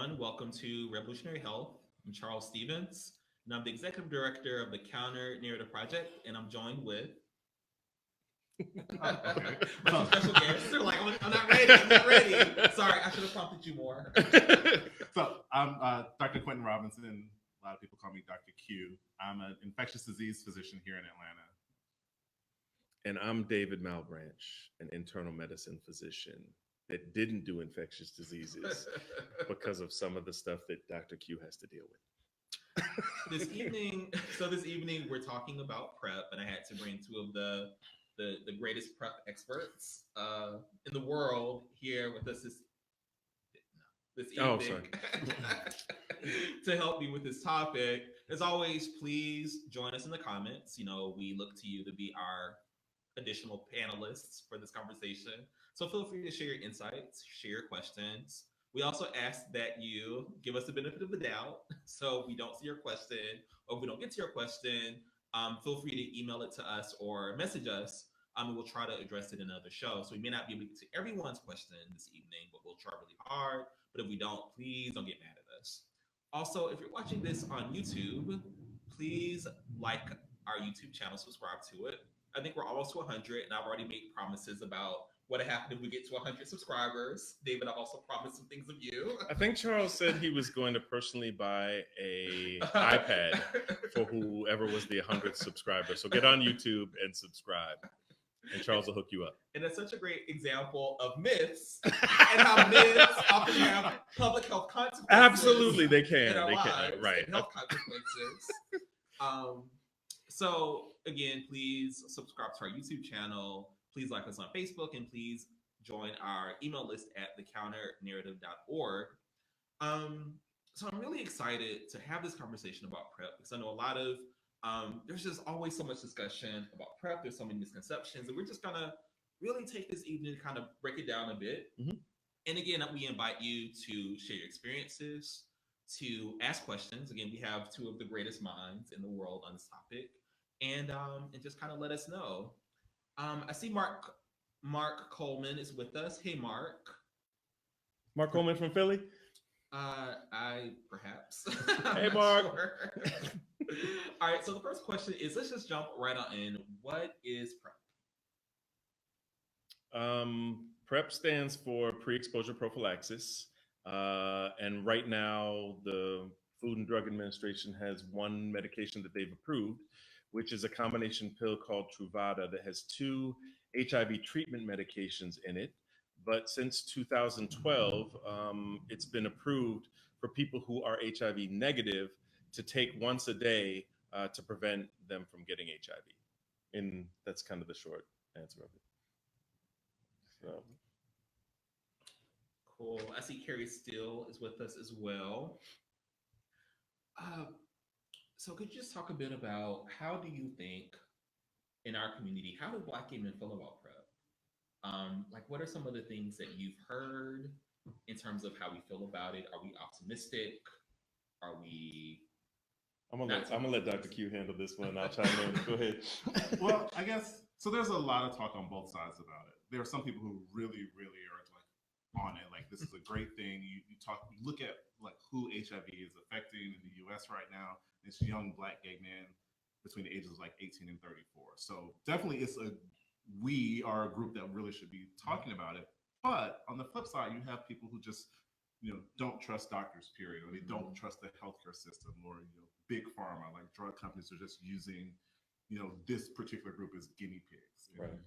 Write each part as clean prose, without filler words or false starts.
everyone. Welcome to Revolutionary Health. I'm Charles Stevens, and I'm the executive director of the Counter Narrative Project, and I'm joined with Okay. my two special guests. They're like, I'm not ready. I'm not ready. Sorry, I should have prompted you more. So I'm Dr. Quintin Robinson. A lot of people call me Dr. Q. I'm an infectious disease physician here in Atlanta. And I'm David Malebranche, an internal medicine physician that didn't do infectious diseases because of some of the stuff that Dr. Q has to deal with. This evening we're talking about PrEP, and I had to bring two of the greatest PrEP experts in the world here with us this evening. Oh, sorry. To help me with this topic. As always, please join us in the comments. We look to you to be our additional panelists for this conversation. So feel free to share your insights, share your questions. We also ask that you give us the benefit of the doubt. So if we don't see your question or if we don't get to your question, feel free to email it to us or message us. And we'll try to address it in another show. So we may not be able to get to everyone's question this evening, but we'll try really hard. But if we don't, please don't get mad at us. Also, if you're watching this on YouTube, please like our YouTube channel, subscribe to it. I think we're almost to 100, and I've already made promises about what happened if we get to 100 subscribers. David, I've also promised some things of you. I think Charles said he was going to personally buy a iPad for whoever was the 100th subscriber. So get on YouTube and subscribe, and Charles will hook you up. And it's such a great example of myths and how myths often have public health consequences. Absolutely, they can. In our They lives, can. Right. and health consequences. So again, please subscribe to our YouTube channel. Please like us on Facebook, and please join our email list at thecounternarrative.org. So I'm really excited to have this conversation about PrEP because I know a lot of there's just always so much discussion about PrEP. There's so many misconceptions, and we're just gonna really take this evening to kind of break it down a bit. Mm-hmm. And again, we invite you to share your experiences, to ask questions. Again, we have two of the greatest minds in the world on this topic, and just kind of let us know. I see Mark Coleman is with us. Hey, Mark. Mark Coleman from Philly. I perhaps. Hey, Mark. Sure. All right. So the first question is, let's just jump right on in. What is PrEP? PrEP stands for pre-exposure prophylaxis. And right now, the Food and Drug Administration has one medication that they've approved, which is a combination pill called Truvada that has two HIV treatment medications in it. But since 2012, it's been approved for people who are HIV negative to take once a day to prevent them from getting HIV. And that's kind of the short answer of it. So. Cool. I see Carrie Steele is with us as well. So could you just talk a bit about how do you think in our community, how do Black gay men feel about PrEP? What are some of the things that you've heard in terms of how we feel about it? Are we optimistic? Are we? I'm gonna let Dr. Q handle this one. I'll chime in. Go ahead. Well, I guess so. There's a lot of talk on both sides about it. There are some people who really, really are on it. Like, this is a great thing. You look at like who HIV is affecting in the U.S. right now. It's young Black gay men between the ages of like 18 and 34. So definitely, we are a group that really should be talking about it. But on the flip side, you have people who just don't trust doctors, period, or they don't trust the healthcare system, or big pharma, like drug companies, are just using this particular group as guinea pigs. Right.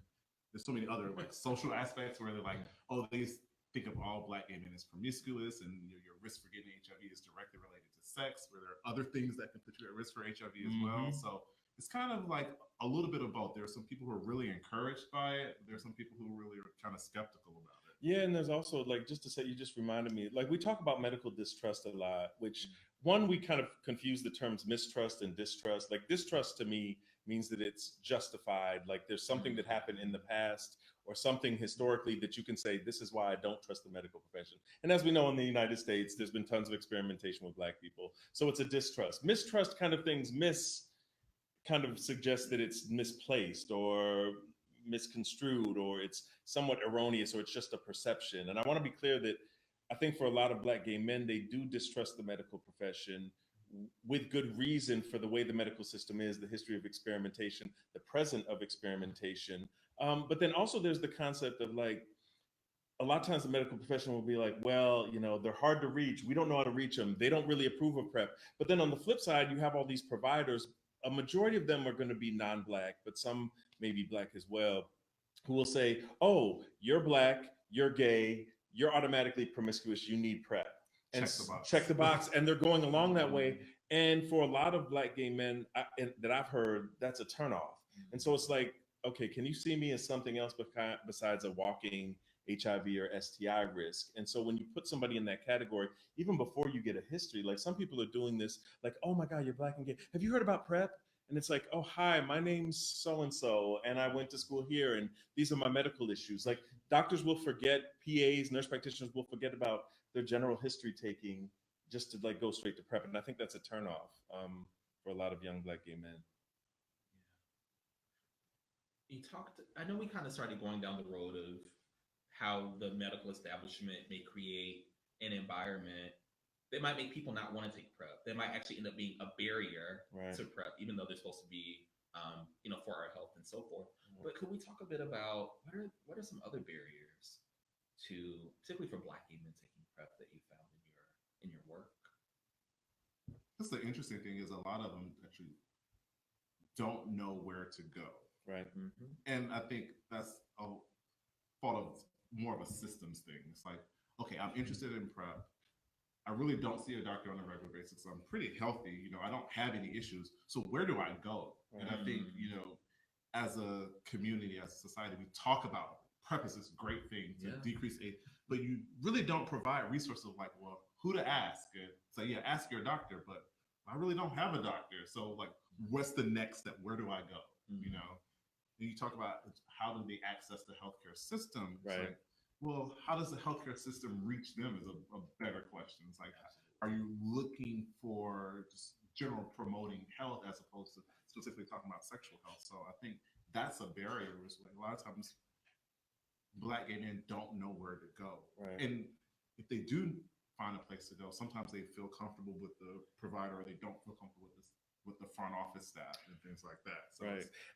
There's so many other like social aspects where they're like, oh, they think of all Black gay men as promiscuous, and your risk for getting HIV is directly related to sex, where there are other things that can put you at risk for HIV as well. So it's kind of like a little bit of both. There are some people who are really encouraged by it. There's some people who really are kind of skeptical about it. Yeah, and there's also, like, just to say, you just reminded me, like, we talk about medical distrust a lot, which one, we kind of confuse the terms mistrust and distrust. Like, distrust to me means that it's justified. Like, there's something that happened in the past or something historically that you can say, this is why I don't trust the medical profession. And as we know, in the United States, there's been tons of experimentation with Black people. So it's a distrust. Mistrust kind of things kind of suggests that it's misplaced or misconstrued, or it's somewhat erroneous, or it's just a perception. And I want to be clear that I think for a lot of Black gay men, they do distrust the medical profession with good reason for the way the medical system is, the history of experimentation, the present of experimentation. But then also there's the concept of like, a lot of times the medical profession will be like, well, you know, they're hard to reach. We don't know how to reach them. They don't really approve of PrEP. But then on the flip side, you have all these providers. A majority of them are going to be non-Black, but some may be Black as well, who will say, oh, you're Black, you're gay, you're automatically promiscuous, you need PrEP. And Check the box. check the box. And they're going along that way. And for a lot of Black gay men that I've heard, that's a turnoff. And so it's like, okay, can you see me as something else besides a walking HIV or STI risk? And so when you put somebody in that category, even before you get a history, like some people are doing this, like, oh my God, you're Black and gay. Have you heard about PrEP? And it's like, oh, hi, my name's so-and-so, and I went to school here, and these are my medical issues. Like doctors will forget, PAs, nurse practitioners will forget about their general history taking just to like go straight to PrEP. And I think that's a turnoff for a lot of young Black gay men. You talked, I know we kind of started going down the road of how the medical establishment may create an environment that might make people not want to take PrEP. That might actually end up being a barrier to PrEP, even though they're supposed to be, for our health and so forth. But could we talk a bit about what are some other barriers to, particularly for Black gay men taking PrEP, that you found in your work? That's the interesting thing, is a lot of them actually don't know where to go. Right. Mm-hmm. And I think that's a fault of more of a systems thing. It's like, okay, I'm interested in PrEP. I really don't see a doctor on a regular basis. I'm pretty healthy. You know, I don't have any issues. So where do I go? And I think, you know, as a community, as a society, we talk about PrEP is this great thing to decrease AIDS, but you really don't provide resources like, well, who to ask? And so yeah, ask your doctor, but I really don't have a doctor. So like, what's the next step? Where do I go? You know? And you talk about how do they access the healthcare system? It's like, well, how does the healthcare system reach them is a better question. It's like, are you looking for just general promoting health as opposed to specifically talking about sexual health? So I think that's a barrier. It's like a lot of times Black gay men don't know where to go. Right. And if they do find a place to go, sometimes they feel comfortable with the provider, or they don't feel comfortable with the front office staff and things like that. So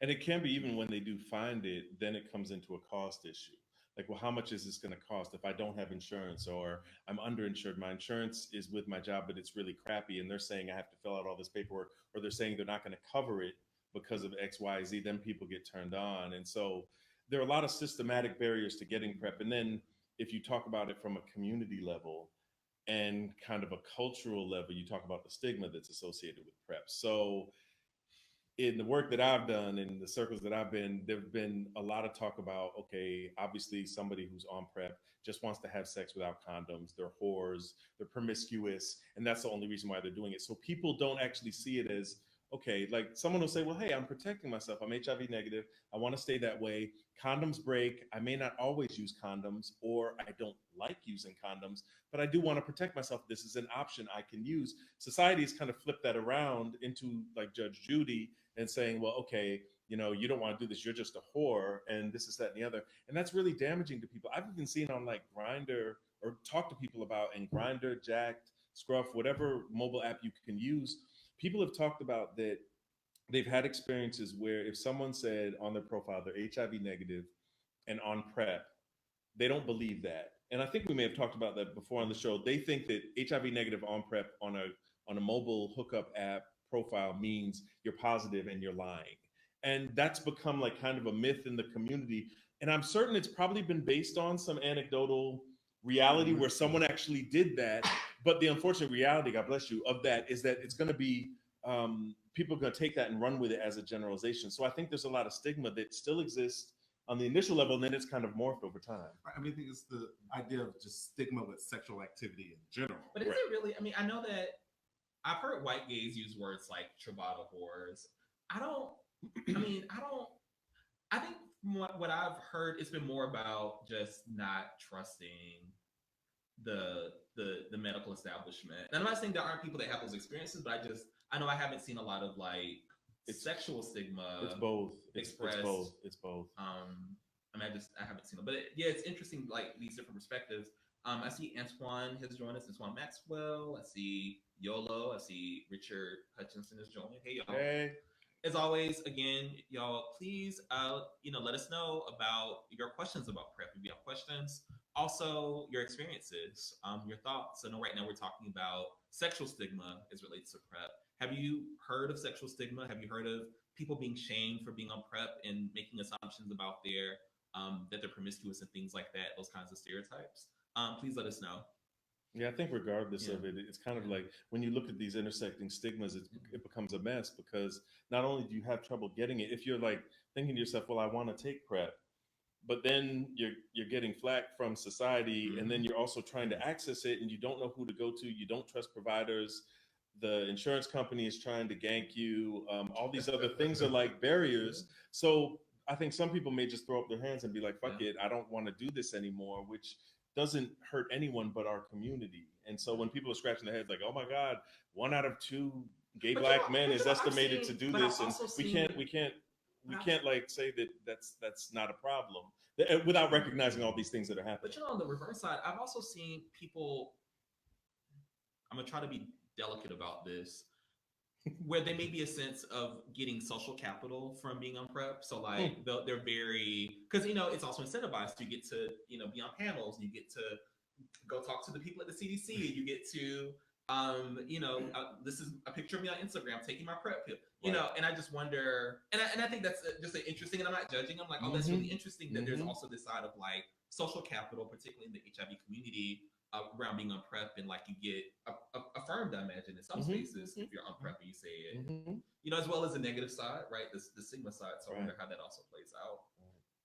and it can be, even when they do find it, then it comes into a cost issue. Like, well, how much is this going to cost if I don't have insurance, or I'm underinsured? My insurance is with my job, but it's really crappy, and they're saying I have to fill out all this paperwork, or they're saying they're not going to cover it because of X, Y, Z. Then people get turned on. And so there are a lot of systematic barriers to getting PrEP. And then if you talk about it from a community level and kind of a cultural level, you talk about the stigma that's associated with PrEP. So in the work that I've done, in the circles that I've been, there've been a lot of talk about, okay, obviously somebody who's on PrEP just wants to have sex without condoms. They're whores, they're promiscuous, and that's the only reason why they're doing it. So people don't actually see it as, okay, like someone will say, well, hey, I'm protecting myself. I'm HIV negative. I want to stay that way. Condoms break. I may not always use condoms, or I don't like using condoms, but I do want to protect myself. This is an option I can use. Society has kind of flipped that around into like Judge Judy and saying, well, okay, you know, you don't want to do this. You're just a whore, and this is that and the other. And that's really damaging to people. I've even seen on like Grindr, or talked to people about in Grindr, Jacked, Scruff, whatever mobile app you can use. People have talked about that they've had experiences where if someone said on their profile they're HIV negative and on PrEP, they don't believe that. And I think we may have talked about that before on the show. They think that HIV negative on PrEP on a mobile hookup app profile means you're positive and you're lying. And that's become like kind of a myth in the community. And I'm certain it's probably been based on some anecdotal reality where someone actually did that. But the unfortunate reality, God bless you, of that is that it's going to be, people are going to take that and run with it as a generalization. So I think there's a lot of stigma that still exists on the initial level, and then it's kind of morphed over time. Right. I mean, I think it's the idea of just stigma with sexual activity in general. But is it really? I mean, I know that I've heard white gays use words like Truvada whores. I think what I've heard, it's been more about just not trusting the medical establishment. And I'm not saying there aren't people that have those experiences, but I know I haven't seen a lot of like sexual stigma. It's both. Expressed. It's both. I haven't seen it, but it's interesting, like these different perspectives. I see Antoine has joined us. Antoine Maxwell. I see YOLO. I see Richard Hutchinson is joining. Hey, y'all. Hey. As always, again, y'all, please, let us know about your questions about PrEP. If you have questions, also your experiences, your thoughts. I know right now we're talking about sexual stigma as relates to PrEP. Have you heard of sexual stigma? Have you heard of people being shamed for being on PrEP and making assumptions about their that they're promiscuous and things like that? Those kinds of stereotypes. Please let us know. Yeah, I think regardless of it, it's kind of like when you look at these intersecting stigmas, it becomes a mess because not only do you have trouble getting it, if you're like thinking to yourself, well, I want to take PrEP, but then you're getting flack from society, and then you're also trying to access it, and you don't know who to go to, you don't trust providers, the insurance company is trying to gank you, all these other things are like barriers. So I think some people may just throw up their hands and be like, fuck it, I don't want to do this anymore, which doesn't hurt anyone but our community. And so when people are scratching their heads like, oh my God, 1 out of 2 gay black men is estimated to do this, and we can't like say that that's not a problem without recognizing all these things that are happening. But on the reverse side, I've also seen people, I'm gonna try to be delicate about this, where there may be a sense of getting social capital from being on PrEP. So like they're very, because it's also incentivized. You get to be on panels, you get to go talk to the people at the CDC, you get to this is a picture of me on Instagram taking my PrEP pill, and I just wonder, and I think that's just an interesting, and I'm not judging. I'm like, oh, that's really interesting that there's also this side of like social capital, particularly in the HIV community, around being on PrEP, and like you get affirmed, I imagine, in some spaces if you're on PrEP and you say it, as well as the negative side, right? The stigma side. So I wonder how that also plays out.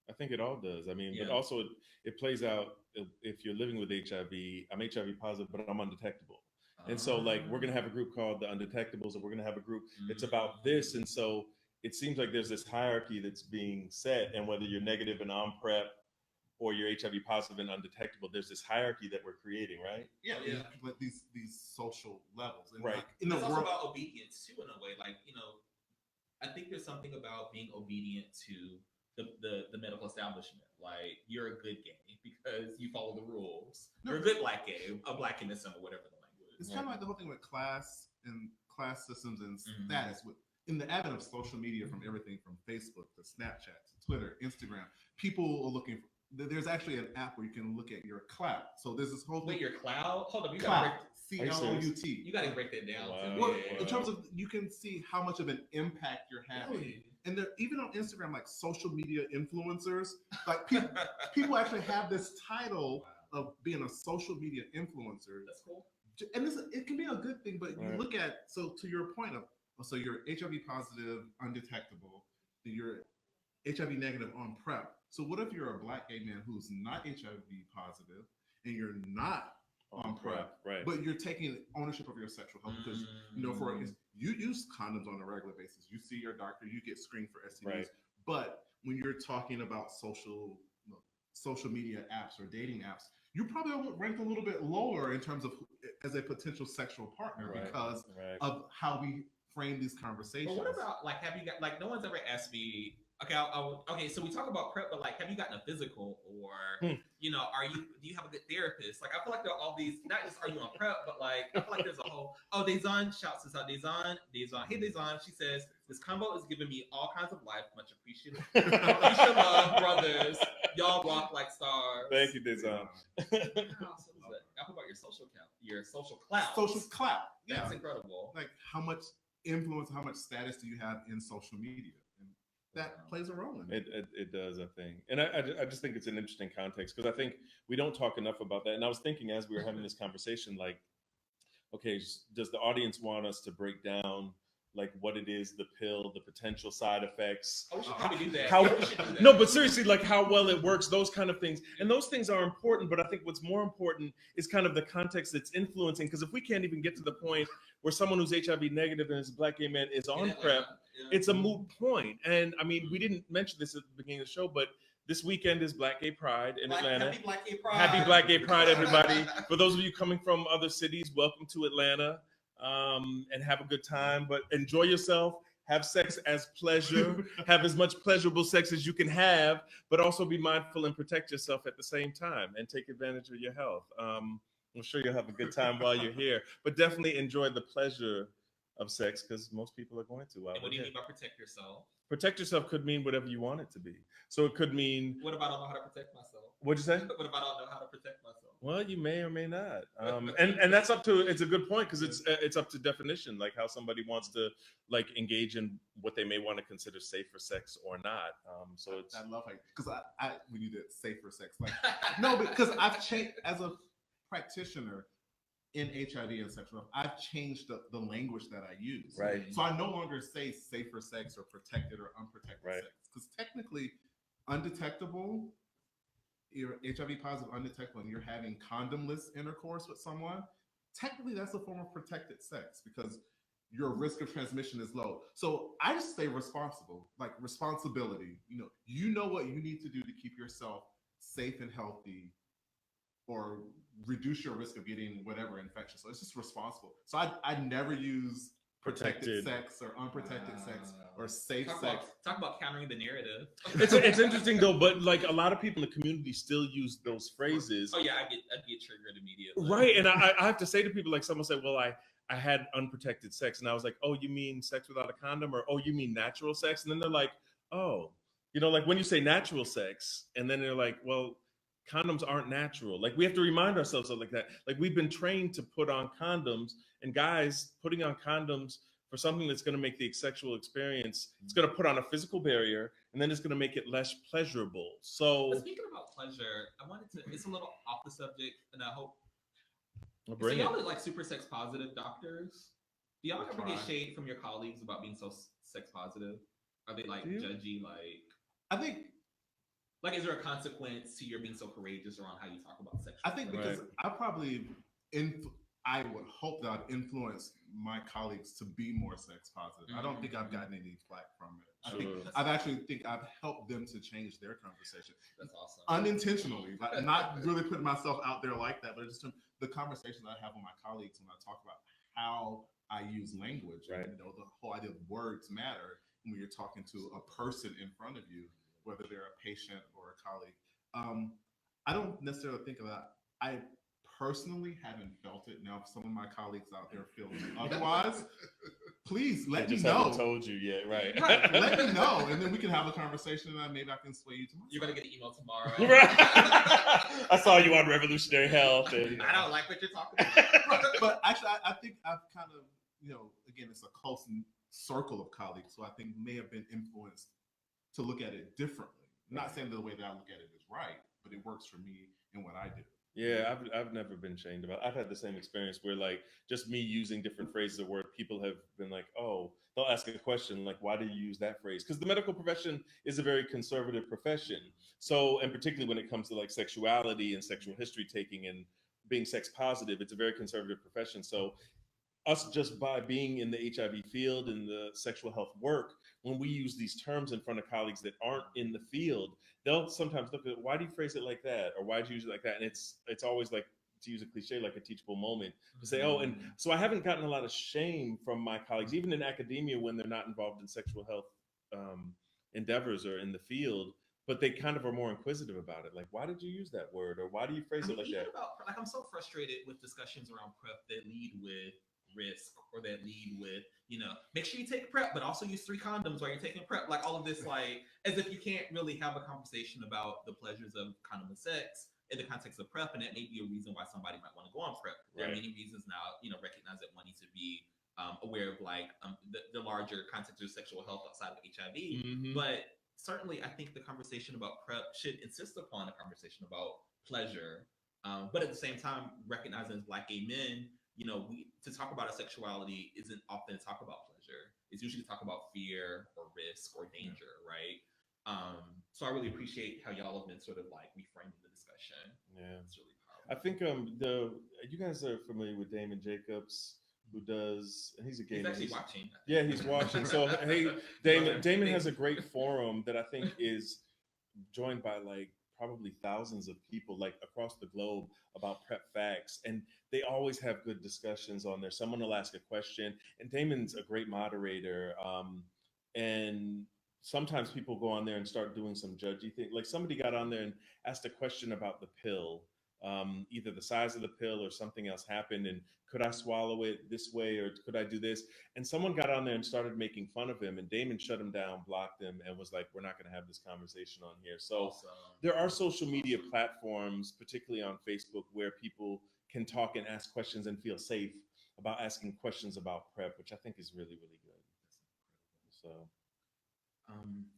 I think it all does. I mean, but also it plays out if you're living with HIV. I'm HIV positive, but I'm undetectable. And so like we're going to have a group called the Undetectables, and we're going to have a group it's about this. And so it seems like there's this hierarchy that's being set, and whether you're negative and on PrEP or you're HIV positive and undetectable, there's this hierarchy that we're creating, right? Like these social levels, and right. Like, in the it's world, also about obedience too, in a way. Like I think there's something about being obedient to the medical establishment. Like you're a good gay because you follow the rules. You're a good black gay, a black innocent, or whatever the language. It's kind of like the whole thing with class systems and status. In the advent of social media, from everything from Facebook to Snapchat to Twitter, Instagram, people are looking for. There's actually an app where you can look at your clout. So there's this whole thing. Wait, your cloud? Hold up, you clout. gotta CLOUT. You gotta break that down. Wow. Well, in terms of, you can see how much of an impact you're having. Really? And they're even on Instagram, like social media influencers. Like people actually have this title of being a social media influencer. That's cool. And it can be a good thing, but you look at, so to your point of, so you're HIV positive, undetectable, you're HIV negative on PrEP. So what if you're a black gay man who's not HIV positive and you're not on PrEP, right? But you're taking ownership of your sexual health because you use condoms on a regular basis. You see your doctor, you get screened for STDs. Right. But when you're talking about social media apps or dating apps, you probably rank a little bit lower in terms of as a potential sexual partner because of how we frame these conversations. But what about like, have you got like, no one's ever asked me, okay, so we talk about PrEP, but like, have you gotten a physical, or do you have a good therapist? Like, I feel like there are all these, not just are you on PrEP, but like, I feel like there's a whole, Dezon shouts us out. Dezon, hey Dezon, she says, this combo is giving me all kinds of life, much appreciated. Appreciate love, brothers. Y'all rock like stars. Thank you, Dezon. Talk about your social clout. Social clout. That's incredible. Like, how much influence, how much status do you have in social media? And that plays a role in it. It does, I think. And I just think it's an interesting context because I think we don't talk enough about that. And I was thinking as we were having this conversation, like, okay, does the audience want us to break down like what it is, the pill, the potential side effects? We should probably do that. No, but seriously, like how well it works, those kind of things. And those things are important, but I think what's more important is kind of the context that's influencing. Because if we can't even get to the point where someone who's HIV negative and is a black gay man is on PrEP, it's a moot point. And I mean, we didn't mention this at the beginning of the show, but this weekend is Black Gay Pride in Atlanta. Happy Black Gay Pride. Happy Black Gay Pride, everybody. For those of you coming from other cities, welcome to Atlanta. And have a good time, but enjoy yourself. have sex as pleasure, have as much pleasurable sex as you can have, but also be mindful and protect yourself at the same time and take advantage of your health. I'm sure you'll have a good time while you're here, but definitely enjoy the pleasure of sex because most people are going to. And what do you mean by protect yourself? Protect yourself could mean whatever you want it to be. So it could mean. What if I don't know how to protect myself? What'd you say? What if I don't know how to protect myself? Well, you may or may not, and that's up to. It's a good point because it's up to definition, like how somebody wants to like engage in what they may want to consider safe for sex or not. So it's. I love it because I when you did safer sex, like no, because I've changed as a practitioner in HIV and sexual health. I've changed the language that I use. Right. So I no longer say safer sex or protected or unprotected sex because technically, undetectable. You're HIV positive, undetectable, and you're having condomless intercourse with someone, technically that's a form of protected sex because your risk of transmission is low. So I just say responsible, like responsibility. You know what you need to do to keep yourself safe and healthy or reduce your risk of getting whatever infection. So it's just responsible. So I never use protected sex or unprotected sex or safe sex. Talk about countering the narrative. It's interesting though, but like a lot of people in the community still use those phrases. Oh yeah, I get triggered immediately. Right, and I have to say to people, like someone said, well, I had unprotected sex, and I was like, oh, you mean sex without a condom, or oh, you mean natural sex? And then they're like, oh, like when you say natural sex, and then they're like, well, condoms aren't natural. Like we have to remind ourselves of like that. Like we've been trained to put on condoms, and guys putting on condoms for something that's going to make the sexual experience, it's going to put on a physical barrier, and then it's going to make it less pleasurable. So but speaking about pleasure, I wanted to. It's a little off the subject, and I hope. So y'all are like super sex positive doctors. Do y'all ever get shade from your colleagues about being so sex positive? Are they like judgy? Like I think. Like, is there a consequence to your being so courageous around how you talk about sex? I think because I probably, I would hope that I've influenced my colleagues to be more sex positive. I don't think I've gotten any flack from it. I think I've helped them to change their conversation. That's awesome. Unintentionally, like not really putting myself out there like that, but just the conversations I have with my colleagues when I talk about how I use language. Right. And, the whole idea of words matter when you're talking to a person in front of you, whether they're a patient or a colleague. I don't necessarily think of that. I personally haven't felt it. Now, if some of my colleagues out there feel otherwise, please let me know. Haven't told you yet, right? Let me know, and then we can have a conversation, and maybe I can sway you tomorrow. You're gonna get an email tomorrow. I saw you on Revolutionary Health, and I don't like what you're talking about. But actually, I think I've kind of, again, it's a close circle of colleagues, so I think may have been influenced to look at it differently. Not saying the way that I look at it is right, but it works for me and what I do. Yeah, I've never been shamed about. I've had the same experience where like just me using different phrases of word, people have been like, oh, they'll ask a question like, why do you use that phrase? Because the medical profession is a very conservative profession. So, and particularly when it comes to like sexuality and sexual history taking and being sex positive, it's a very conservative profession. So us just by being in the HIV field and the sexual health work, when we use these terms in front of colleagues that aren't in the field, they'll sometimes look at, why do you phrase it like that? Or why do you use it like that? And it's always like, to use a cliche, like a teachable moment to say, oh, and so I haven't gotten a lot of shame from my colleagues, even in academia when they're not involved in sexual health endeavors or in the field, but they kind of are more inquisitive about it. Like, why did you use that word? Or why do you phrase it like that? I'm so frustrated with discussions around PrEP that lead with risk or that lead with, make sure you take PrEP, but also use 3 condoms while you're taking PrEP. Like all of this, like as if you can't really have a conversation about the pleasures of condomless sex in the context of PrEP, and that may be a reason why somebody might want to go on PrEP. There are many reasons now, recognize that one needs to be aware of like the larger context of sexual health outside of HIV. But certainly, I think the conversation about PrEP should insist upon a conversation about pleasure. But at the same time, recognizing as Black gay men, to talk about our sexuality isn't often to talk about pleasure. It's usually to talk about fear or risk or danger, right? So I really appreciate how y'all have been sort of like reframing the discussion. Yeah, it's really powerful. I think you guys are familiar with Damon Jacobs, who does, he's a gay man. He's actually watching. Yeah, he's watching. So hey, Damon has a great forum that I think is joined by like probably thousands of people like across the globe about PrEP facts, and they always have good discussions on there. Someone will ask a question, and Damon's a great moderator. And sometimes people go on there and start doing some judgy thing. Like somebody got on there and asked a question about the pill, either the size of the pill or something else happened, and could I swallow it this way or could I do this? And someone got on there and started making fun of him, and Damon shut him down, blocked him, and was like, "We're not going to have this conversation on here." So Awesome. there are social media platforms, particularly on Facebook, where people can talk and ask questions and feel safe about asking questions about PrEP, which I think is really, really good. So.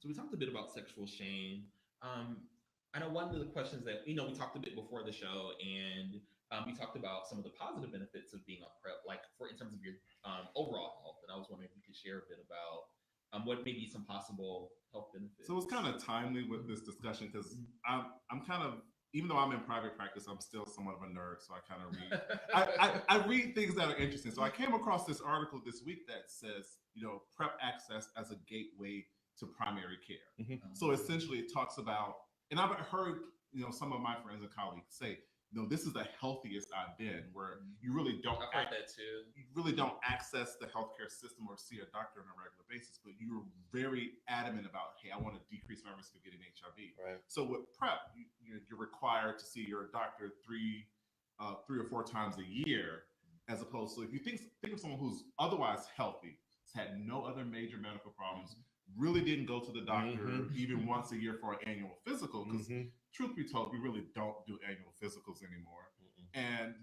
So we talked a bit about sexual shame. I know one of the questions that we talked a bit before the show, and we talked about some of the positive benefits of being on PrEP, like in terms of your overall health. And I was wondering if you could share a bit about what may be some possible health benefits. So it's kind of timely with this discussion because I'm kind of, even though I'm in private practice, I'm still somewhat of a nerd. So I kind of read, I read things that are interesting. So I came across this article this week that says, PrEP access as a gateway to primary care. Mm-hmm. So essentially it talks about, and I've heard, some of my friends and colleagues say, this is the healthiest I've been, where you really don't I've heard that too. You really don't access the healthcare system or see a doctor on a regular basis, but you're very adamant about, hey, I want to decrease my risk of getting HIV. Right. So with PrEP, you're required to see your doctor three or four times a year, as opposed to if you think of someone who's otherwise healthy, has had no other major medical problems, really didn't go to the doctor even once a year for an annual physical, because truth be told, we really don't do annual physicals anymore. And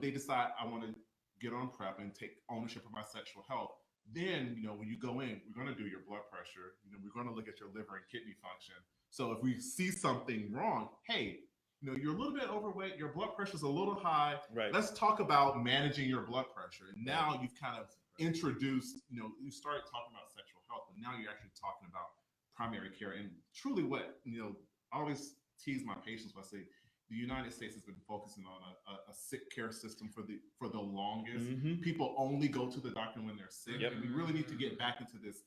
they decide, I want to get on PrEP and take ownership of my sexual health. Then, when you go in, we're going to do your blood pressure. We're going to look at your liver and kidney function. So if we see something wrong, hey, you're a little bit overweight, your blood pressure's a little high. Right. Let's talk about managing your blood pressure. And now you've kind of introduced, you started talking about sexual health, but now you're actually talking about primary care. And truly what, I always tease my patients by saying, the United States has been focusing on a sick care system for the longest. People only go to the doctor when they're sick. Yep. And we really need to get back into this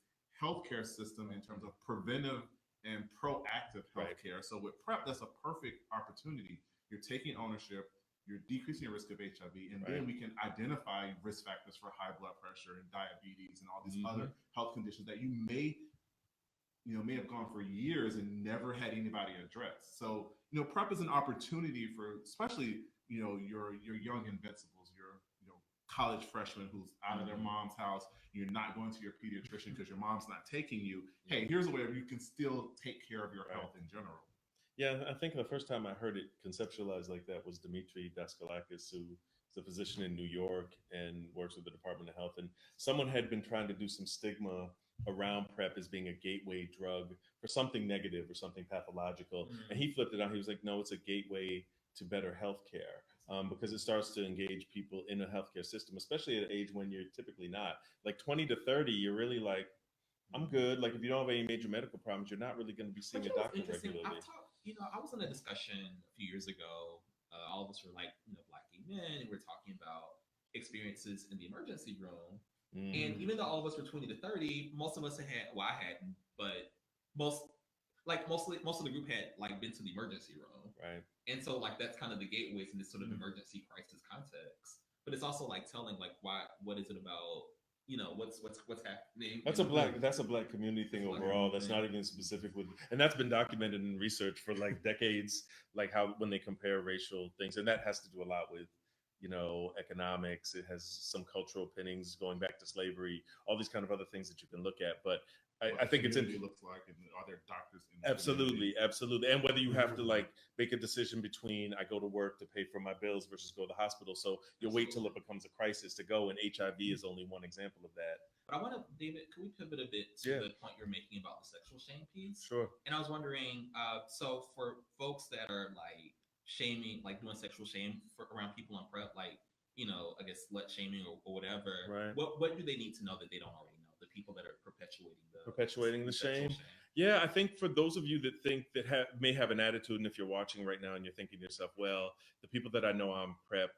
healthcare system in terms of preventive and proactive healthcare. So with PrEP, that's a perfect opportunity. You're taking ownership, you're decreasing your risk of HIV, and then we can identify risk factors for high blood pressure and diabetes and all these other health conditions that you may have gone for years and never had anybody address. So, PrEP is an opportunity for, especially, your young invincibles, your college freshmen who's out of their mom's house. You're not going to your pediatrician because your mom's not taking you. Hey, here's a way you can still take care of your health in general. Yeah, I think the first time I heard it conceptualized like that was Dimitri Daskalakis, who is a physician in New York and works with the Department of Health. And someone had been trying to do some stigma around PrEP as being a gateway drug for something negative or something pathological. And he flipped it out. He was like, no, it's a gateway to better healthcare. Because it starts to engage people in a healthcare system, especially at an age when you're typically not. Like 20 to 30, you're really like, I'm good. Like if you don't have any major medical problems, you're not really going to be seeing a doctor regularly. I was in a discussion a few years ago. All of us were like, Black gay men, and we're talking about experiences in the emergency room. And even though all of us were 20 to 30, most of us had, well, I hadn't, but most of the group had been to the emergency room. Right. And so that's kind of the gateways in this sort of emergency crisis context. But it's also telling what is it about, what's happening. That's a black community thing overall. That's not even specific with, and that's been documented in research for decades, how when they compare racial things, and that has to do a lot with economics. It has some cultural pinnings going back to slavery, all these kind of other things that you can look at. But I think it's looks like, and are there doctors in absolutely, and whether you have to make a decision between I go to work to pay for my bills versus go to the hospital. So you'll wait till it becomes a crisis to go, and HIV is only one example of that. But I want to, David, can we pivot a bit to the point you're making about the sexual shame piece? Sure. And I was wondering, so for folks that are shaming, doing sexual shame around people on PrEP, I guess slut shaming or whatever. Right. What do they need to know that they don't already know? The people that are perpetuating the shame. Yeah, I think for those of you that think that may have an attitude, and if you're watching right now and you're thinking to yourself, well, the people that I know on PrEP,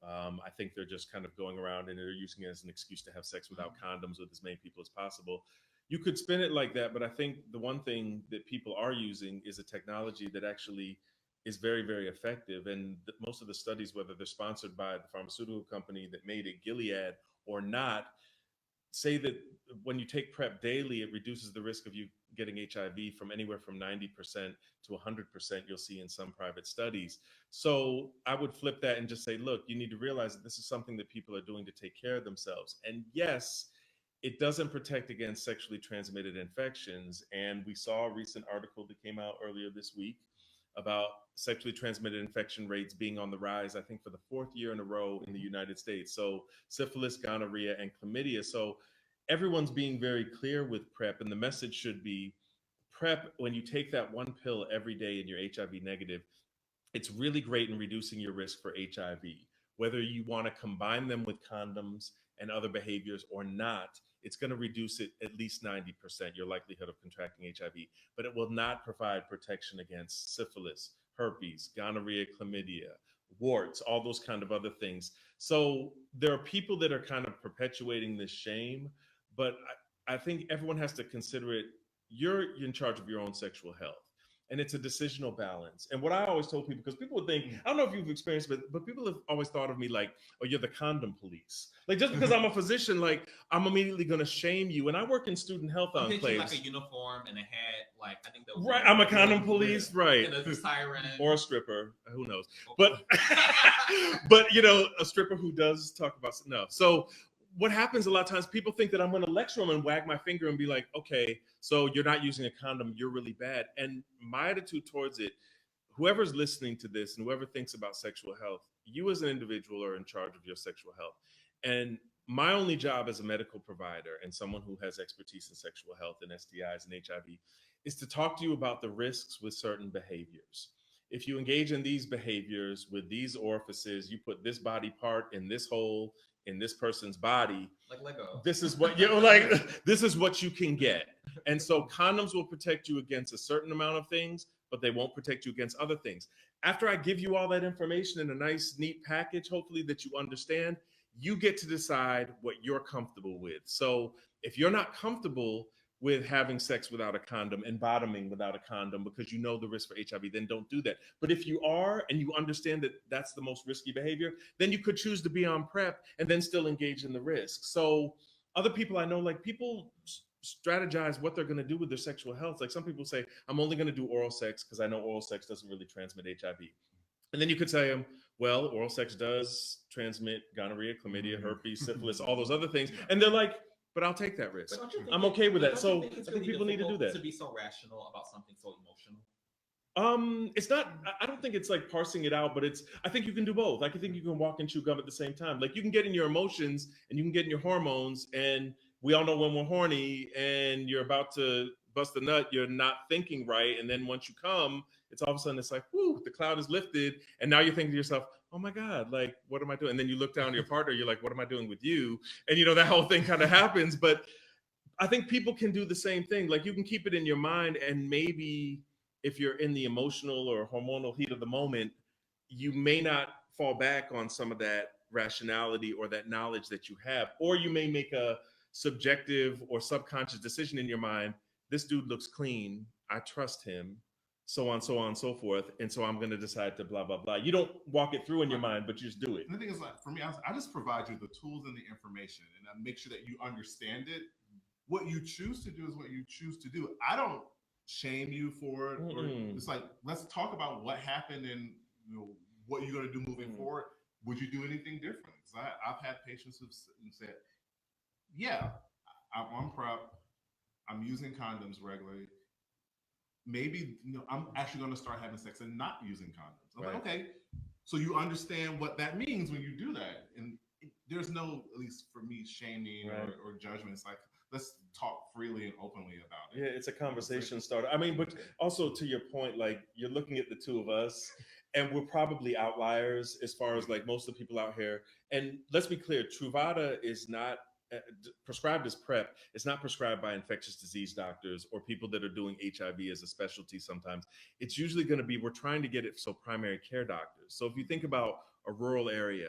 I think they're just kind of going around and they're using it as an excuse to have sex without condoms with as many people as possible. You could spin it like that, but I think the one thing that people are using is a technology that actually is very, very effective. And most of the studies, whether they're sponsored by the pharmaceutical company that made it, Gilead, or not, say that when you take PrEP daily, it reduces the risk of you getting HIV from anywhere from 90% to 100%, you'll see in some private studies. So I would flip that and just say, look, you need to realize that this is something that people are doing to take care of themselves. And yes, it doesn't protect against sexually transmitted infections. And we saw a recent article that came out earlier this week about sexually transmitted infection rates being on the rise, I think for the fourth year in a row in the United States. So syphilis, gonorrhea, and chlamydia. So everyone's being very clear with PrEP, and the message should be PrEP, when you take that one pill every day and you're HIV negative, it's really great in reducing your risk for HIV. Whether you want to combine them with condoms and other behaviors or not, it's going to reduce it at least 90%, your likelihood of contracting HIV, but it will not provide protection against syphilis, herpes, gonorrhea, chlamydia, warts, all those kind of other things. So there are people that are kind of perpetuating this shame, but I think everyone has to consider it. You're in charge of your own sexual health, and it's a decisional balance. And what I always told people, because people would think, I don't know if you've experienced it, but people have always thought of me like, oh, you're the condom police. Like, just because I'm a physician, like, I'm immediately going to shame you. And I work in student health I'll get you enclaves. like a uniform and a hat, like, I think that was Right, I'm a condom police, right. And a siren. Or a stripper, who knows. But, but you know, a stripper who does talk about, no. So what happens a lot of times, people think that I'm going to lecture them and wag my finger and be like, okay, so you're not using a condom, you're really bad. And my attitude towards it, whoever's listening to this and whoever thinks about sexual health, you as an individual are in charge of your sexual health. And my only job as a medical provider and someone who has expertise in sexual health and STIs and HIV is to talk to you about the risks with certain behaviors. If you engage in these behaviors with these orifices, you put this body part in this hole in this person's body, like Lego. This is what this is what you can get. And so condoms will protect you against a certain amount of things, but they won't protect you against other things. After I give you all that information in a nice, neat package, hopefully that you understand, you get to decide what you're comfortable with. So if you're not comfortable with having sex without a condom and bottoming without a condom because you know the risk for HIV, then don't do that. But if you are and you understand that that's the most risky behavior, then you could choose to be on PrEP and then still engage in the risk. So other people I know, like people strategize what they're going to do with their sexual health. Like some people say, I'm only going to do oral sex because I know oral sex doesn't really transmit HIV. And then you could say, well, oral sex does transmit gonorrhea, chlamydia, herpes, syphilis, all those other things. And they're like, but I'll take that risk. I'm okay with that. So I think people need to do that. To be so rational about something so emotional. It's not, I don't think it's like parsing it out, but I think you can do both. Like, I think you can walk and chew gum at the same time. Like, you can get in your emotions and you can get in your hormones, and we all know when we're horny and you're about to bust a nut, you're not thinking right. And then once you come, it's all of a sudden it's like, whoo, the cloud is lifted. And now you're thinking to yourself, oh my God, like, what am I doing? And then you look down at your partner, you're like, what am I doing with you? And you know, that whole thing kind of happens. But I think people can do the same thing. Like, you can keep it in your mind, and maybe if you're in the emotional or hormonal heat of the moment, you may not fall back on some of that rationality or that knowledge that you have, or you may make a subjective or subconscious decision in your mind. This dude looks clean. I trust him. So on, so on, so forth. And so I'm going to decide to blah, blah, blah. You don't walk it through in your mind, but you just do it. And the thing is, like, for me, I just provide you the tools and the information, and I make sure that you understand it. What you choose to do is what you choose to do. I don't shame you for it. Or it's like, let's talk about what happened and, you know, what you're going to do moving forward. Would you do anything different? Because I've had patients who've said, yeah, I'm on PrEP. I'm using condoms regularly. Maybe, you know, I'm actually going to start having sex and not using condoms. I'm like, okay, so you understand what that means when you do that. And there's no, at least for me, shaming or judgment. It's like, let's talk freely and openly about it. Yeah, it's a conversation starter. I mean, but also to your point, like, you're looking at the two of us, and we're probably outliers as far as like most of the people out here. And let's be clear, Truvada is not prescribed as PrEP. It's not prescribed by infectious disease doctors or people that are doing HIV as a specialty sometimes. It's usually going to be, we're trying to get it so primary care doctors. So if you think about a rural area,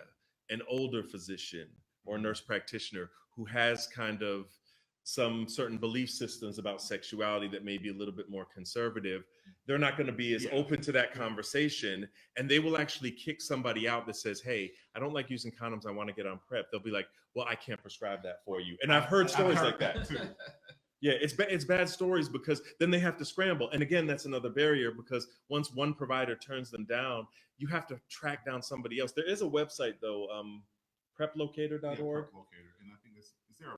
an older physician or nurse practitioner who has kind of some certain belief systems about sexuality that may be a little bit more conservative, they're not going to be as open to that conversation, and they will actually kick somebody out that says, hey, I don't like using condoms, I want to get on PrEP. They'll be like, well, I can't prescribe that for you. And I've heard stories like that too. Yeah, it's bad stories, because then they have to scramble. And again, that's another barrier, because once one provider turns them down, you have to track down somebody else. There is a website though, preplocator.org. Yeah, PrEP Locator. And I think is there a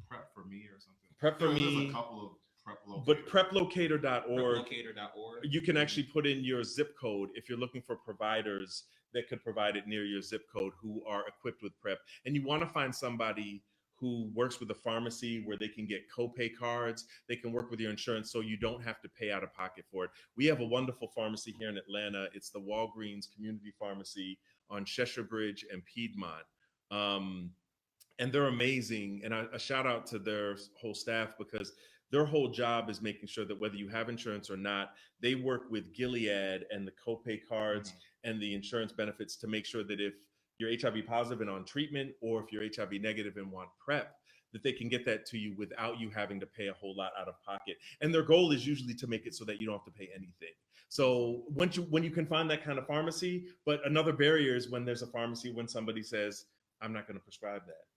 PrEP for me or something? PrEP for There's me. a couple of PrEP Locator. But preplocator.org, Preplocator.org. you can actually put in your zip code if you're looking for providers that could provide it near your zip code who are equipped with PrEP. And you want to find somebody who works with a pharmacy where they can get copay cards, they can work with your insurance so you don't have to pay out of pocket for it. We have a wonderful pharmacy here in Atlanta. It's the Walgreens Community Pharmacy on Cheshire Bridge and Piedmont. And they're amazing. And a shout out to their whole staff, because their whole job is making sure that whether you have insurance or not, they work with Gilead and the copay cards and the insurance benefits to make sure that if you're HIV positive and on treatment, or if you're HIV negative and want PrEP, that they can get that to you without you having to pay a whole lot out of pocket. And their goal is usually to make it so that you don't have to pay anything. So when you can find that kind of pharmacy, but another barrier is when there's a pharmacy, when somebody says, I'm not going to prescribe that.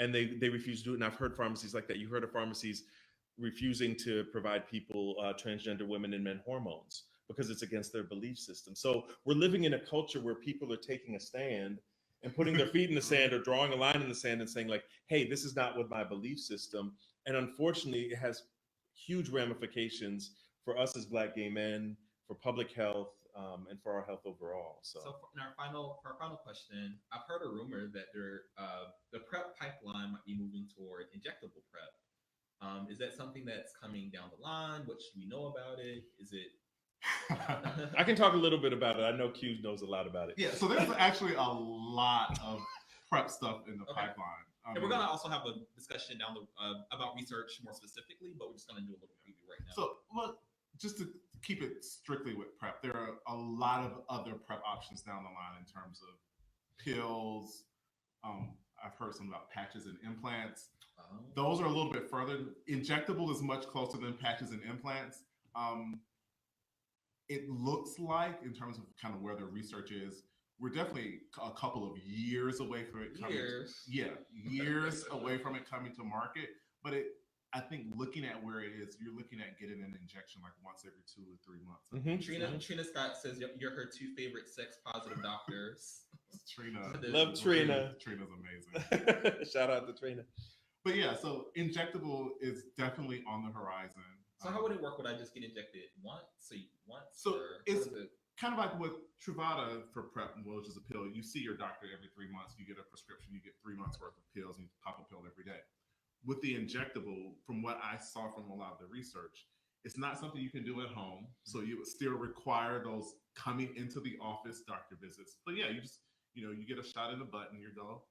And they refuse to do it. And I've heard pharmacies like that. You heard of pharmacies refusing to provide people, transgender women and men, hormones, because it's against their belief system. So we're living in a culture where people are taking a stand and putting their feet in the sand, or drawing a line in the sand and saying like, hey, this is not what my belief system. And unfortunately, it has huge ramifications for us as Black gay men, for public health, and for our health overall. So for our final question, I've heard a rumor that the PrEP pipeline might be moving toward injectable PrEP. Is that something that's coming down the line? What should we know about it? Is it I can talk a little bit about it. I know Q knows a lot about it. Yeah, so there's actually a lot of PrEP stuff in the pipeline. And we're gonna also have a discussion down about research more specifically, but we're just gonna do a little preview right now. So, look, just to keep it strictly with PrEP, there are a lot of other PrEP options down the line in terms of pills. I've heard some about patches and implants. Those are a little bit further. Injectable is much closer than patches and implants. It looks like, in terms of kind of where the research is, we're definitely a couple of years away from it coming. Years away from it coming to market. But I think looking at where it is, you're looking at getting an injection like once every 2 or 3 months. Trina Scott says you're her 2 favorite sex positive doctors. Trina, love Trina. Trina's amazing. Shout out to Trina. But yeah, so injectable is definitely on the horizon. So how would it work? Would I just get injected once? So it's kind of like with Truvada for PrEP, which is a pill. You see your doctor every 3 months. You get a prescription. You get 3 months worth of pills, and you pop a pill every day. With the injectable, from what I saw from a lot of the research, it's not something you can do at home. So you would still require those coming into the office doctor visits. But yeah, you get a shot in the butt and you go.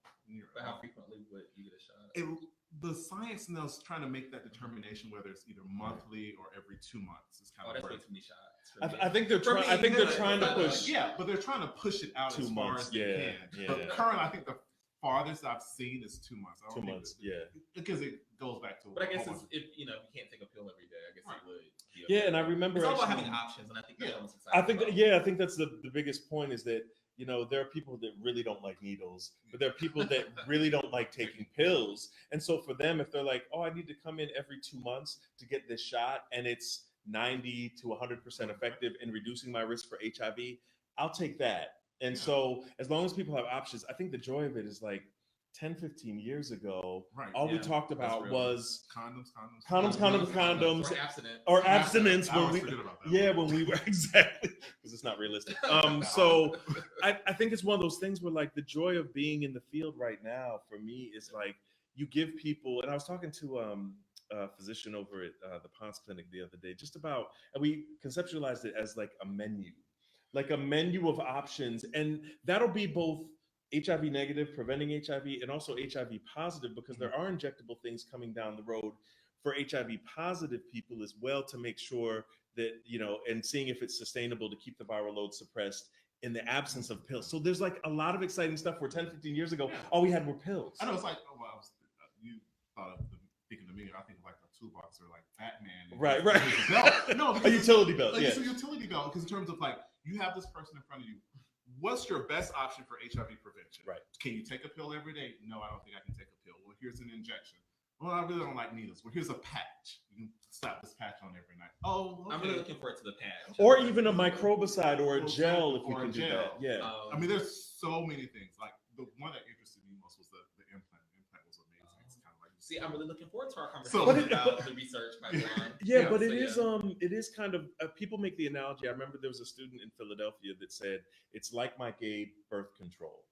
But how frequently would you get a shot? The science now is trying to make that determination whether it's either monthly or every 2 months. It's kind of that's way too many shots. I think they're trying. I think they're trying to push. Yeah, but they're trying to push it out 2 as far months. as they can. Yeah. But currently, I think the farthest I've seen is 2 months. 2 months. Because it goes back to. But I guess if you can't take a pill every day, I guess it would. Yeah, and I remember it's all about having options, and I think that's almost I think that's the biggest point is that. There are people that really don't like needles, but there are people that really don't like taking pills. And so for them, if they're like, oh, I need to come in every 2 months to get this shot, and it's 90 to 100% effective in reducing my risk for HIV, I'll take that. And so as long as people have options, I think the joy of it is like 10, 15 years ago, all we talked about was condoms, or abstinence when we were exactly, because it's not realistic. So I think it's one of those things where like the joy of being in the field right now for me is like you give people, and I was talking to a physician over at the Ponce Clinic the other day, just about, and we conceptualized it as like a menu of options, and that'll be both HIV negative, preventing HIV, and also HIV positive, because there are injectable things coming down the road for HIV positive people as well, to make sure that, and seeing if it's sustainable to keep the viral load suppressed in the absence of pills. So there's like a lot of exciting stuff where 10, 15 years ago, all we had were pills. I know, it's like, you thought of thinking the me, I think like a toolbox or like Batman. And Right. his belt. No, A utility belt. like, Yeah. it's a utility belt because in terms of like you have this person in front of you. What's your best option for HIV prevention? Right. Can you take a pill every day? No, I don't think I can take a pill. Well, here's an injection. Well, I really don't like needles. Well, here's a patch. You can slap this patch on every night. Oh, okay. I'm really looking forward to the patch. Or even a microbicide or a gel if you Or can a do gel. that. Yeah. I mean, there's so many things. Like the one that interested me most was the implant. The implant was amazing. It's kind of like See, I'm really looking forward to our conversation about the research pipeline. Yeah, but it is kind of people make the analogy. I remember there was a student in Philadelphia that said it's like my gay birth control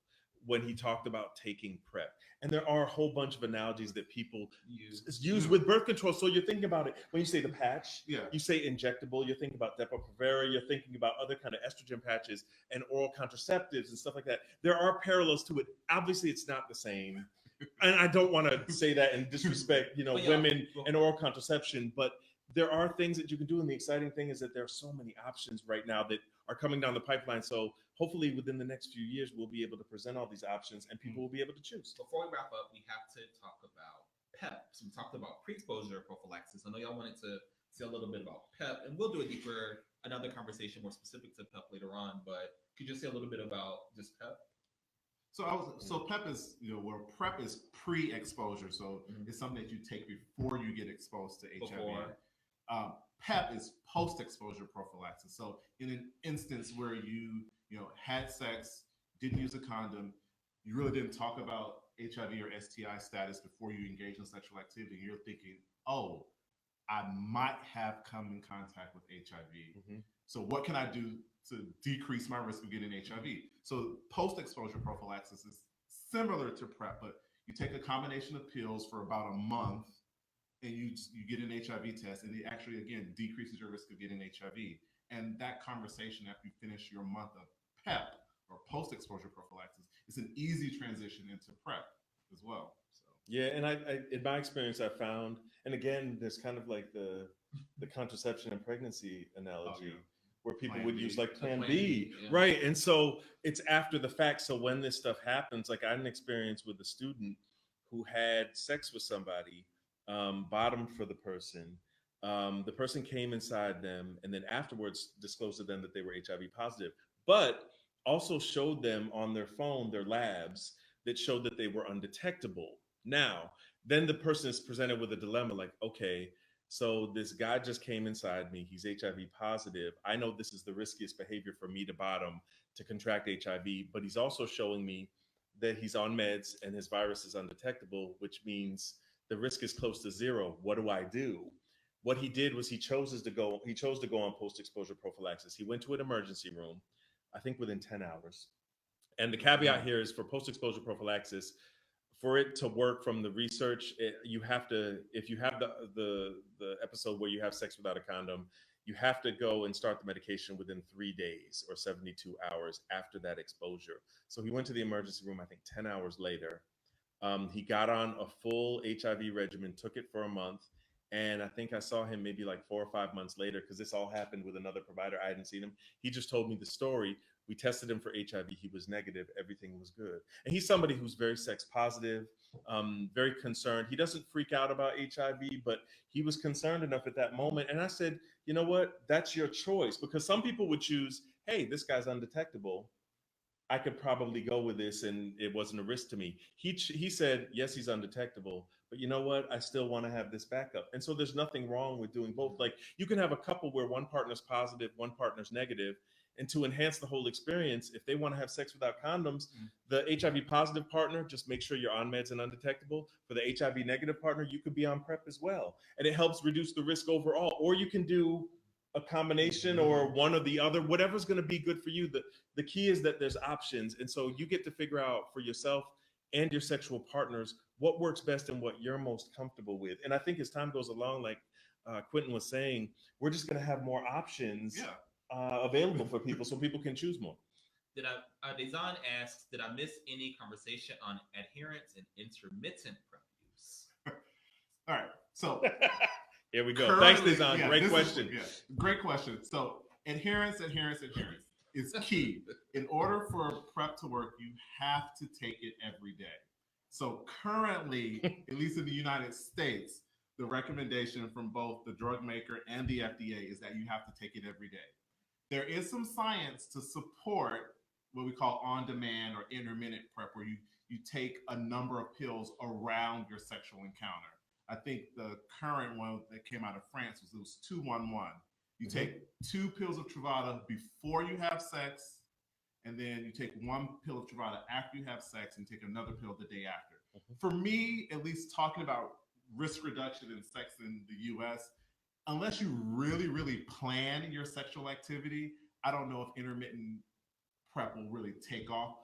when he talked about taking PrEP. And there are a whole bunch of analogies that people use with birth control. So you're thinking about it when you say the patch, you say injectable, you're thinking about Depo-Provera, you're thinking about other kind of estrogen patches and oral contraceptives and stuff like that. There are parallels to it. Obviously, it's not the same. And I don't want to say that and disrespect, women and oral contraception, but there are things that you can do. And the exciting thing is that there are so many options right now that are coming down the pipeline. So hopefully within the next few years, we'll be able to present all these options and people will be able to choose. Before we wrap up, we have to talk about PrEP. So we talked about pre-exposure prophylaxis. I know y'all wanted to say a little bit about PrEP, and we'll do another conversation more specific to PrEP later on, but could you say a little bit about just PrEP? So PrEP is, where PrEP is pre-exposure. So it's something that you take before you get exposed to HIV. PrEP is post-exposure prophylaxis. So in an instance where you had sex, didn't use a condom, you really didn't talk about HIV or STI status before you engage in sexual activity, you're thinking, oh, I might have come in contact with HIV. So what can I do to decrease my risk of getting HIV? So post-exposure prophylaxis is similar to PrEP, but you take a combination of pills for about a month and you get an HIV test, and it actually, again, decreases your risk of getting HIV. And that conversation after you finish your month of PrEP or post-exposure prophylaxis, it's an easy transition into PrEP as well. So yeah, and I in my experience, I found, and again, there's kind of like the contraception and pregnancy analogy. Where people would use like Plan B, right? And so it's after the fact. So when this stuff happens, like I had an experience with a student who had sex with somebody, bottomed for the person came inside them, and then afterwards disclosed to them that they were HIV positive, but also showed them on their phone their labs that showed that they were undetectable. Now, then the person is presented with a dilemma like, okay, so this guy just came inside me. He's HIV positive. I know this is the riskiest behavior for me to bottom to contract HIV, but he's also showing me that he's on meds and his virus is undetectable, which means the risk is close to zero. What do I do? What he did was he chose to go on post-exposure prophylaxis. He went to an emergency room, I think within 10 hours. And the caveat here is for post-exposure prophylaxis, for it to work from the research, you have to, if you have the episode where you have sex without a condom, you have to go and start the medication within 3 days or 72 hours after that exposure. So he went to the emergency room, I think 10 hours later. He got on a full HIV regimen, took it for a month. And I think I saw him maybe like 4 or 5 months later, because this all happened with another provider. I hadn't seen him. He just told me the story. We tested him for HIV. He was negative. Everything was good. And he's somebody who's very sex positive, very concerned. He doesn't freak out about HIV, but he was concerned enough at that moment. And I said, you know what? That's your choice. Because some people would choose, hey, this guy's undetectable. I could probably go with this and it wasn't a risk to me. He said, yes, he's undetectable, but you know what? I still want to have this backup. And so there's nothing wrong with doing both. Like you can have a couple where one partner's positive, one partner's negative. And to enhance the whole experience, if they want to have sex without condoms, the HIV positive partner, just make sure you're on meds and undetectable. For the HIV negative partner, you could be on PrEP as well. And it helps reduce the risk overall. Or you can do a combination or one or the other, whatever's going to be good for you. The key is that there's options. And so you get to figure out for yourself and your sexual partners what works best and what you're most comfortable with. And I think as time goes along, like Quintin was saying, we're just going to have more options available for people so people can choose more. Dezan asks, did I miss any conversation on adherence and intermittent PrEP use? All right. So here we go. Thanks, Dezan. Yeah, great question. Great question. So adherence is key. In order for PrEP to work, you have to take it every day. So currently, at least in the United States, the recommendation from both the drug maker and the FDA is that you have to take it every day. There is some science to support what we call on-demand or intermittent PrEP, where you take a number of pills around your sexual encounter. I think the current one that came out of France was 211. You take 2 pills of Truvada before you have sex, and then you take 1 pill of Truvada after you have sex, and you take another pill the day after. For me, at least talking about risk reduction in sex in the US, unless you really, really plan your sexual activity, I don't know if intermittent PrEP will really take off.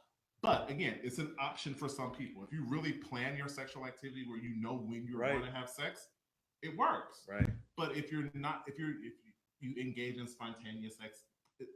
But again, it's an option for some people. If you really plan your sexual activity where you know when you're going to have sex, it works. Right. But if you're not, if you engage in spontaneous sex,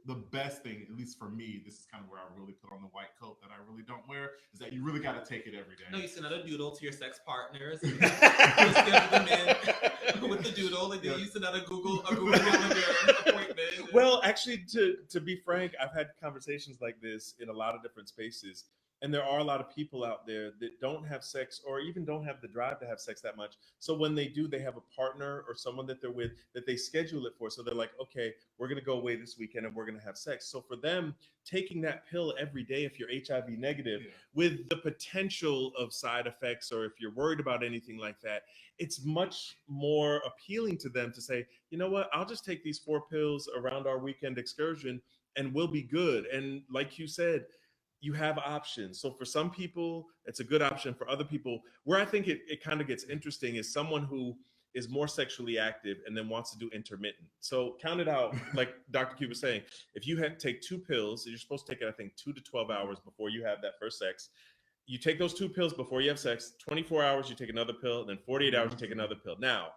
the best thing, at least for me, this is kind of where I really put on the white coat that I really don't wear, is that you really got to take it every day. No, you send out a doodle to your sex partners. And you schedule them in with the doodle, and then you send out a Google Calendar appointment. Well, actually, to be frank, I've had conversations like this in a lot of different spaces. And there are a lot of people out there that don't have sex or even don't have the drive to have sex that much. So when they do, they have a partner or someone that they're with that they schedule it for. So they're like, okay, we're going to go away this weekend and we're going to have sex. So for them, taking that pill every day, if you're HIV negative, with the potential of side effects, or if you're worried about anything like that, it's much more appealing to them to say, you know what, I'll just take these 4 pills around our weekend excursion and we'll be good. And like you said, you have options. So for some people, it's a good option. For other people, where I think it kind of gets interesting is someone who is more sexually active and then wants to do intermittent. So count it out, like Dr. Q was saying, if you take 2 pills, you're supposed to take it, I think, 2 to 12 hours before you have that first sex. You take those 2 pills before you have sex, 24 hours, you take another pill, and then 48 hours, you take another pill. Now,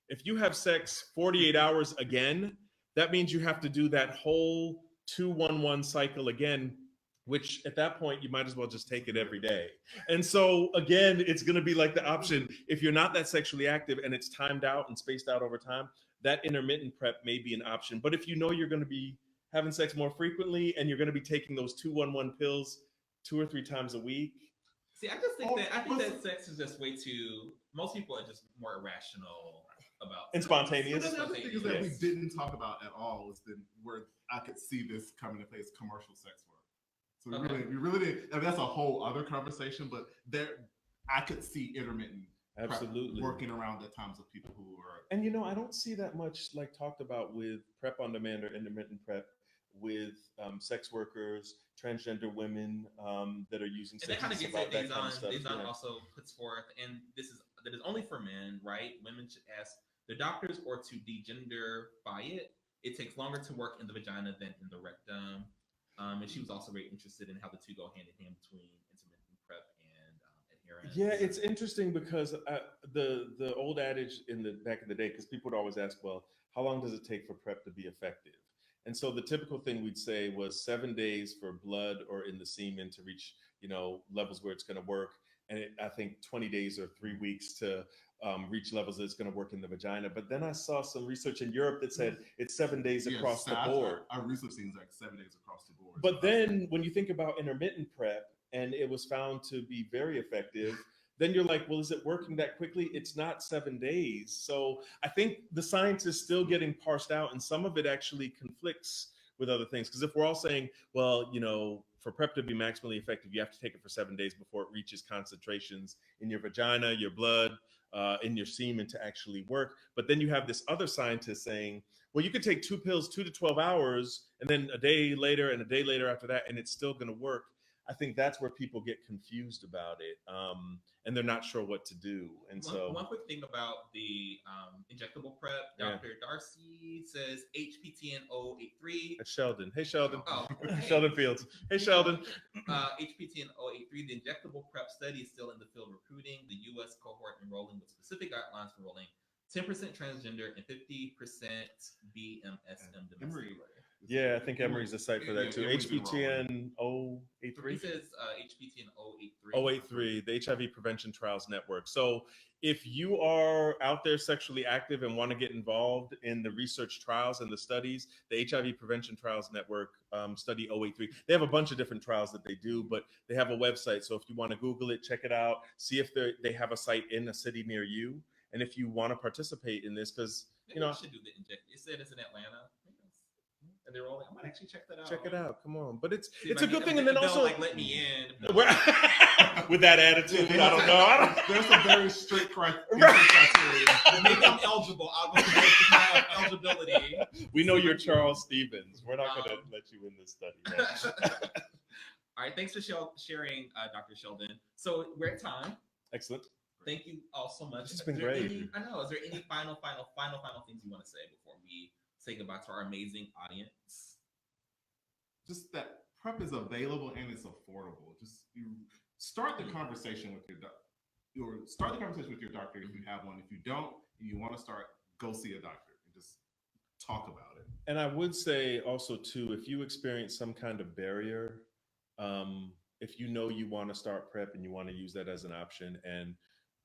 if you have sex 48 hours again, that means you have to do that whole 2-1-1 cycle again, which at that point you might as well just take it every day. And so again, it's going to be like the option, if you're not that sexually active and it's timed out and spaced out over time, that intermittent PrEP may be an option. But if you know you're going to be having sex more frequently and you're going to be taking those 2-1-1 pills 2 or 3 times a week. See, I just think that sex is just way too, most people are just more irrational about and spontaneous. But the other thing is that we didn't talk about at all is where I could see this coming to place, commercial sex work. So we really did. I mean, that's a whole other conversation, but I could see intermittent absolutely working around the times of people who are. And I don't see that much like talked about with PrEP on demand or intermittent PrEP with sex workers, transgender women that are using sex. And that kind of gets at Daison also puts forth, and that is only for men, right? Women should ask their doctors or to de-genderify it. It takes longer to work in the vagina than in the rectum. And she was also very interested in how the two go hand in hand between intermittent PrEP and adherence. Yeah, it's interesting because the old adage back in the day, because people would always ask, well, how long does it take for PrEP to be effective? And so the typical thing we'd say was 7 days for blood or in the semen to reach, levels where it's going to work. And I think 20 days or 3 weeks to reach levels that it's going to work in the vagina. But then I saw some research in Europe that said it's 7 days across the board. Our research seems like 7 days across the board. But then when you think about intermittent PrEP, and it was found to be very effective, then you're like, well, is it working that quickly? It's not 7 days. So I think the science is still getting parsed out, and some of it actually conflicts with other things. Because if we're all saying, well, for PrEP to be maximally effective, you have to take it for 7 days before it reaches concentrations in your vagina, your blood, in your semen to actually work. But then you have this other scientist saying, well, you could take 2 pills, 2 to 12 hours, and then a day later and a day later after that, and it's still going to work. I think that's where people get confused about it, and they're not sure what to do. And one quick thing about the injectable PrEP, Dr. Darcy says HPTN 083. That's Sheldon. Hey, Sheldon. Oh, Sheldon Fields. Hey, Sheldon. HPTN 083. The injectable PrEP study is still in the field recruiting. The U.S. cohort enrolling with specific guidelines for enrolling 10% transgender and 50% BMSM domestic. Yeah, I think Emory's the site for that too. HPTN 083. He says HPTN 083. The HIV Prevention Trials Network. So if you are out there sexually active and want to get involved in the research trials and the studies, the HIV Prevention Trials Network study 083. They have a bunch of different trials that they do, but they have a website. So if you want to Google it, check it out, see if they have a site in a city near you. And if you want to participate in this, because Maybe I should do the inject. It said it's in Atlanta. And they're rolling. I might actually check that out. check it out. Come on, but it's See if a I good get thing. them- And then they'll, also like let me in. with that attitude, I don't know. There's a very strict criteria. Maybe I'm eligible. I'll go through my eligibility. We know you're Charles Stevens. We're not going to let you win this study. Right? All right. Thanks for sharing, Dr. Sheldon. So we're at time. Excellent. Thank you all so much. It's been Is there great. I know. Is there any final things you want to say before we say goodbye to our amazing audience? Just that PrEP is available and it's affordable. Just you start the conversation with your doctor. Start the conversation with your doctor if you have one. If you don't, and you want to start, go see a doctor and just talk about it. And I would say also too, if you experience some kind of barrier, if you know you want to start PrEP and you want to use that as an option, and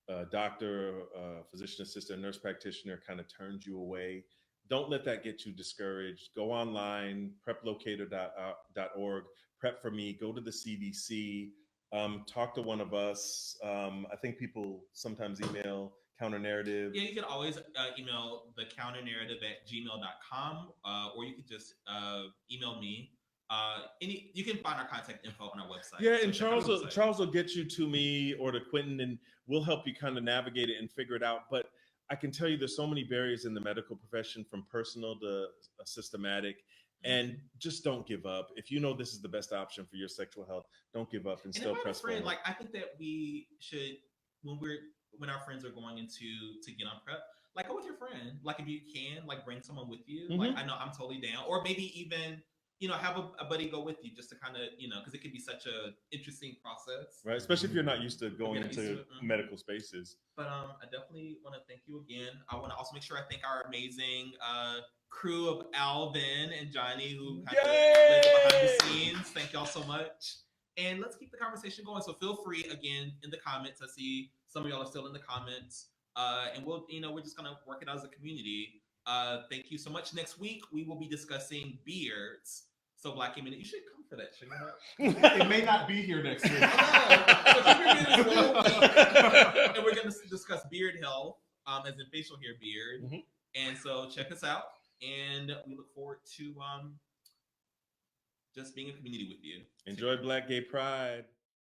a doctor, physician assistant, nurse practitioner kind of turns you away, don't let that get you discouraged. Go online, preplocator.org, PrEP for Me, go to the CDC, talk to one of us. I think people sometimes email Counter Narrative. Yeah, you can always email the counternarrative@gmail.com, or you could just email me. You can find our contact info on our website. Yeah, So and check out our website. Charles will get you to me or to Quintin, and we'll help you kind of navigate it and figure it out. But I can tell you there's so many barriers in the medical profession, from personal to systematic, and just don't give up. If you know this is the best option for your sexual health, don't give up and still press forward. Like, I think that we should, when our friends are going to get on PrEP, like, go with your friend. Like, if you can, like, bring someone with you. Mm-hmm. Like, I know I'm totally down. Or maybe even, have a buddy go with you, just to kind of, because it can be such a interesting process. Right, especially if you're not used to going into medical spaces. But I definitely want to thank you again. I want to also make sure I thank our amazing crew of Alvin and Johnny, who kind of led the behind the scenes. Thank y'all so much. And let's keep the conversation going. So feel free, again, in the comments. I see some of y'all are still in the comments. And we'll, we're just going to work it out as a community. Thank you so much. Next week, we will be discussing beards. So Black Gay Minute, you should come for that, shouldn't you? It may not be here next week. And we're going to discuss beard health, as in facial hair beard. Mm-hmm. And so check us out. And we look forward to just being a community with you. Enjoy Black Gay Pride.